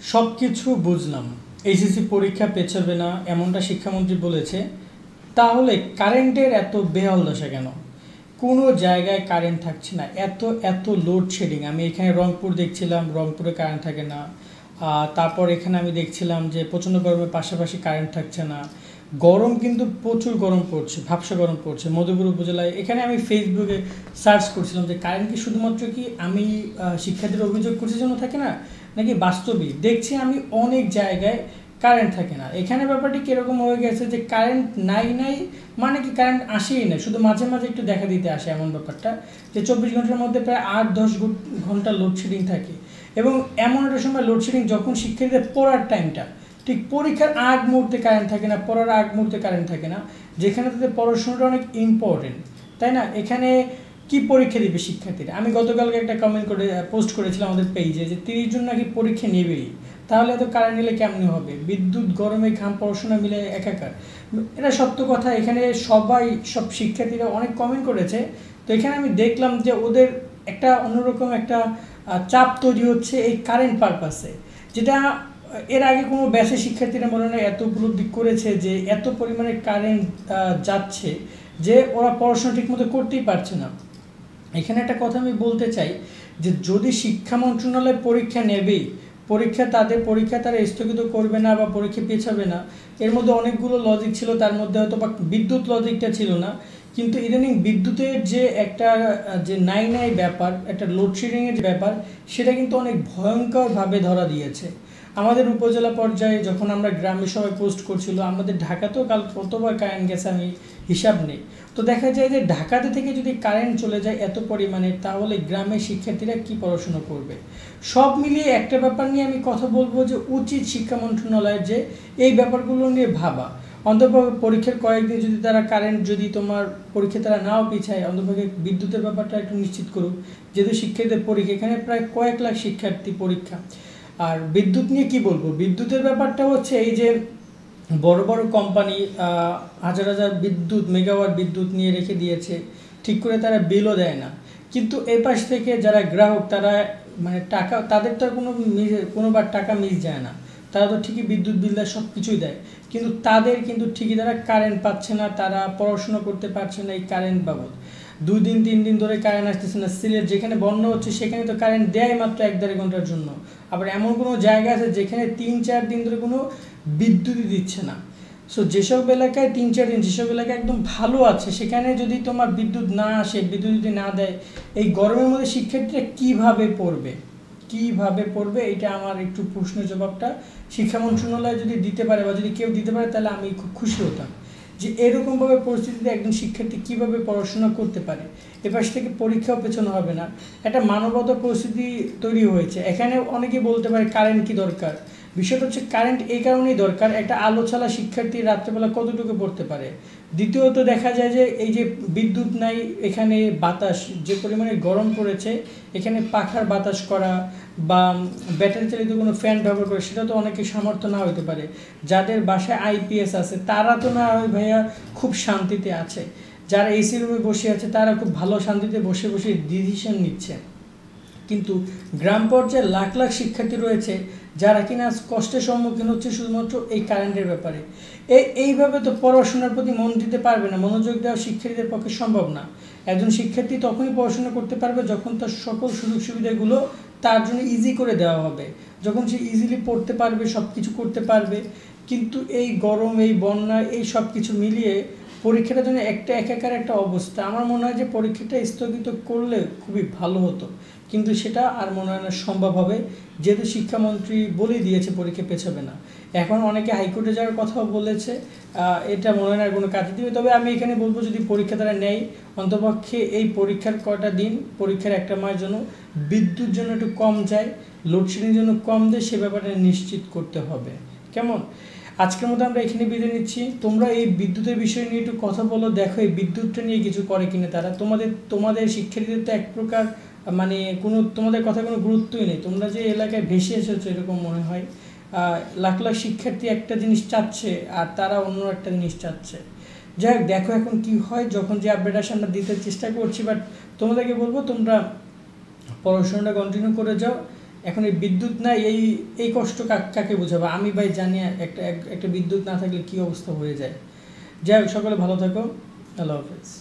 সব কিছু বুঝলাম, এইচএসসি পরীক্ষা পেছাবে না এমনটা শিক্ষামন্ত্রী বলেছে, তাহলে কারেন্টের এত বেহাল দশা কেন? কোনো জায়গায় কারেন্ট থাকছে না, এত এত লোডশেডিং। আমি এখানে রংপুর দেখছিলাম, রংপুরে কারেন্ট থাকে না। তারপর এখানে আমি দেখছিলাম যে প্রচণ্ড গরমের পাশাপাশি কারেন্ট থাকছে না। গরম কিন্তু প্রচুর গরম পড়ছে, ভাবসা গরম পড়ছে মধুপুর উপজেলায়। এখানে আমি ফেসবুকে সার্চ করছিলাম যে কারেন্ট কি শুধুমাত্র কি আমি শিক্ষার্থীরা অভিযোগ করছি জন্য থাকে না, নাকি বাস্তবিক দেখছি আমি অনেক জায়গায় কারেন্ট থাকে না। এখানে ব্যাপারটি কীরকম হয়ে গেছে যে কারেন্ট নাই নাই মানে কি কারেন্ট আসেই না, শুধু মাঝে মাঝে একটু দেখা দিতে আসে, এমন ব্যাপারটা যে 24 ঘন্টার মধ্যে প্রায় 8-10 ঘন্টা লোডশেডিং থাকে। এবং এমন একটা সময় লোডশেডিং যখন শিক্ষার্থীদের পড়ার টাইমটা, ঠিক পরীক্ষার আগ মুহূর্তে কারেন্ট থাকে না, পড়ার আগ মুহূর্তে কারেন্ট থাকে না, যেখানে তাদের পড়াশোনাটা অনেক ইম্পর্টেন্ট, তাই না? এখানে কি পরীক্ষা দিবে শিক্ষার্থীরা? আমি গতকালকে একটা কমেন্ট করে পোস্ট করেছিলাম আমাদের পেজে যে 30 জন নাকি পরীক্ষা নেবেই, তাহলে এত কারেন্ট নিলে কেমনি হবে? বিদ্যুৎ, গরমে ঘাম, পড়াশোনা মিলে একাকার। এটা সত্য কথা। এখানে সব শিক্ষার্থীরা অনেক কমেন্ট করেছে। তো এখানে আমি দেখলাম যে ওদের একটা অন্যরকম একটা চাপ তৈরি হচ্ছে এই কারেন্ট পারপাসে, যেটা এর আগে কোনো ব্যাচের শিক্ষার্থীরা মনে হয় এত উপলব্ধি করেছে যে এত পরিমাণে কারেন্ট যাচ্ছে যে ওরা পড়াশোনা ঠিকমতো করতেই পারছে না। এখানে একটা কথা আমি বলতে চাই যে যদি শিক্ষা মন্ত্রণালয় পরীক্ষা নেবেই, তাদের পরীক্ষা তারা স্থগিত করবে না বা পরীক্ষা পেছাবে না, এর মধ্যে অনেকগুলো লজিক ছিল। তার মধ্যে হয়তো বা বিদ্যুৎ লজিকটা ছিল না, কিন্তু ইদানিং বিদ্যুতের যে একটা যে নাই ব্যাপার, একটা লোডশেডিংয়ের যে ব্যাপার, সেটা কিন্তু অনেক ভয়ঙ্করভাবে ধরা দিয়েছে। আমাদের উপজেলা পর্যায়ে যখন আমরা গ্রামে সবাই পোস্ট করছিল, আমাদের ঢাকাতেও কাল কতবার কারেন্ট গেছে আমি হিসাব নেই। তো দেখা যায় যে ঢাকাতে থেকে যদি কারেন্ট চলে যায় এত পরিমাণে, তাহলে গ্রামের শিক্ষার্থীরা কি পড়াশোনা করবে? সব মিলিয়ে একটা ব্যাপার নিয়ে আমি কথা বলবো যে উচিত শিক্ষা মন্ত্রণালয়ের যে এই ব্যাপারগুলো নিয়ে ভাবা। অন্ততপক্ষে পরীক্ষার কয়েকদিন যদি তারা কারেন্ট, যদি তোমার পরীক্ষা তারা নাও পিছায়, অন্ততপক্ষে বিদ্যুতের ব্যাপারটা একটু নিশ্চিত করুক। যেহেতু শিক্ষার্থীদের পরীক্ষা, এখানে প্রায় কয়েক লাখ শিক্ষার্থী পরীক্ষা। আর বিদ্যুৎ নিয়ে কি বলবো, বিদ্যুতের ব্যাপারটা হচ্ছে এই যে বড় বড় কোম্পানি হাজার হাজার বিদ্যুৎ, মেগাওয়াট বিদ্যুৎ নিয়ে রেখে দিয়েছে, ঠিক করে তারা বিলও দেয় না। কিন্তু এই পাশ থেকে যারা গ্রাহক, তারা মানে টাকা, তাদের তো কোনোবার টাকা মিস যায় না, তারা তো ঠিকই বিদ্যুৎ বিল দেয়, সব কিছুই দেয়, কিন্তু তাদের কিন্তু ঠিকই তারা কারেন্ট পাচ্ছে না, তারা পড়াশোনা করতে পারছে না এই কারেন্ট বাবদ। 2 দিন 3 দিন ধরে কারেন্ট আসতেছে না। সিলেট যেখানে বন্যা হচ্ছে সেখানে তো কারেন্ট দেয় মাত্র 1-1.5 ঘন্টার জন্য। আবার এমন কোনো জায়গা আছে যেখানে 3-4 দিন ধরে কোনো বিদ্যুৎই দিচ্ছে না। সো যেসব এলাকায় 3-4 দিন, যেসব এলাকায় একদম ভালো আছে, সেখানে যদি তোমার বিদ্যুৎ না আসে, বিদ্যুৎ যদি না দেয়, এই গরমের মধ্যে শিক্ষার্থীরা কীভাবে পড়বে? এটা আমার একটু প্রশ্নের জবাবটা শিক্ষা মন্ত্রণালয় যদি দিতে পারে, বা যদি কেউ দিতে পারে, তাহলে আমি খুব খুশি হতাম যে এরকমভাবে পরিস্থিতিতে একজন শিক্ষার্থী কীভাবে পড়াশোনা করতে পারে। এপাশ থেকে পরীক্ষাও পেছানো হবে না, একটা মানবতা পরিস্থিতি তৈরি হয়েছে। এখানে অনেকে বলতে পারে কারেন্ট কি দরকার। বিষয়টা হচ্ছে কারেন্ট এই কারণেই দরকার, একটা আলো ছাড়া শিক্ষার্থী রাত্রেবেলা কতটুকু পড়তে পারে। দ্বিতীয়ত দেখা যায় যে এই যে বিদ্যুৎ নাই, এখানে বাতাস যে পরিমাণে গরম পড়েছে, এখানে পাখার বাতাস করা বা ব্যাটারি চালিত কোনো ফ্যান ব্যবহার করে, সেটা তো অনেকের সামর্থ্য না হতে পারে। যাদের বাসায় আইপিএস আছে তারা তো না হয় ভাইয়া খুব শান্তিতে আছে, যারা এসি রুমে বসে আছে তারা খুব ভালো শান্তিতে বসে বসে ডিসিশন নিচ্ছে। কিন্তু গ্রাম পর্যায়ে লাখ লাখ শিক্ষার্থী রয়েছে যারা কিনা কষ্টের সম্মুখীন হচ্ছে শুধুমাত্র এই কারেন্টের ব্যাপারে। এইভাবে তো পড়াশোনার প্রতি মন দিতে পারবে না, মনোযোগ দেওয়া শিক্ষার্থীদের পক্ষে সম্ভব না। একজন শিক্ষার্থী তখনই পড়াশোনা করতে পারবে যখন তার সকল সুযোগ সুবিধাগুলো তার জন্য ইজি করে দেওয়া হবে, যখন সে ইজিলি পড়তে পারবে, সব কিছু করতে পারবে। কিন্তু এই গরম, এই বন্যা, এই সব কিছু মিলিয়ে পরীক্ষাটার জন্য একাকার একটা অবস্থা। আমার মনে হয় যে পরীক্ষাটা স্থগিত করলে খুবই ভালো হতো, কিন্তু সেটা আর মনে হয় না সম্ভব হবে, যেহেতু শিক্ষামন্ত্রী বলেই দিয়েছে পরীক্ষা পেছাবে না। এখন অনেকে হাইকোর্টে যাওয়ার কথাও বলেছে, এটা মনে হয় না কোনো কাজে দিবে। তবে আমি এখানে বলবো যদি পরীক্ষা তারা নেয়, অন্তপক্ষে এই পরীক্ষার কটা দিন, পরীক্ষার একটা মাস যেন বিদ্যুৎ জন্য একটু কম যায়, লোডশেডিং জন্য কম দেয়, সে ব্যাপারটা নিশ্চিত করতে হবে। কেমন? আজকের মতো আমরা এখানে বিদায় নিচ্ছি। তোমরা এই বিদ্যুতের বিষয় নিয়ে একটু কথা বলো, দেখো এই বিদ্যুৎটা নিয়ে কিছু করে কিনা তারা। তোমাদের শিক্ষার্থীদের তো এক প্রকার মানে তোমাদের কথা কোনো গুরুত্বই নেই, তোমরা যে এলাকায় ভেসে এসেছো এরকম মনে হয়। লাখ লাখ শিক্ষার্থী একটা জিনিস চাচ্ছে আর তারা অন্য একটা জিনিস চাচ্ছে। যাই হোক, দেখো এখন কি হয়, যখন যে আপডেট আসে আমরা দিতে চেষ্টা করছি। বাট তোমাদেরকে বলবো তোমরা পড়াশোনাটা কন্টিনিউ করে যাও, এখন এই বিদ্যুৎ নাই, এই এই কষ্ট কাকে বোঝাবো? আমি ভাই জানি একটা একটা বিদ্যুৎ না থাকলে কী অবস্থা হয়ে যায়। যাই হোক, সকলে ভালো থাকো। আল্লাহ হাফেজ।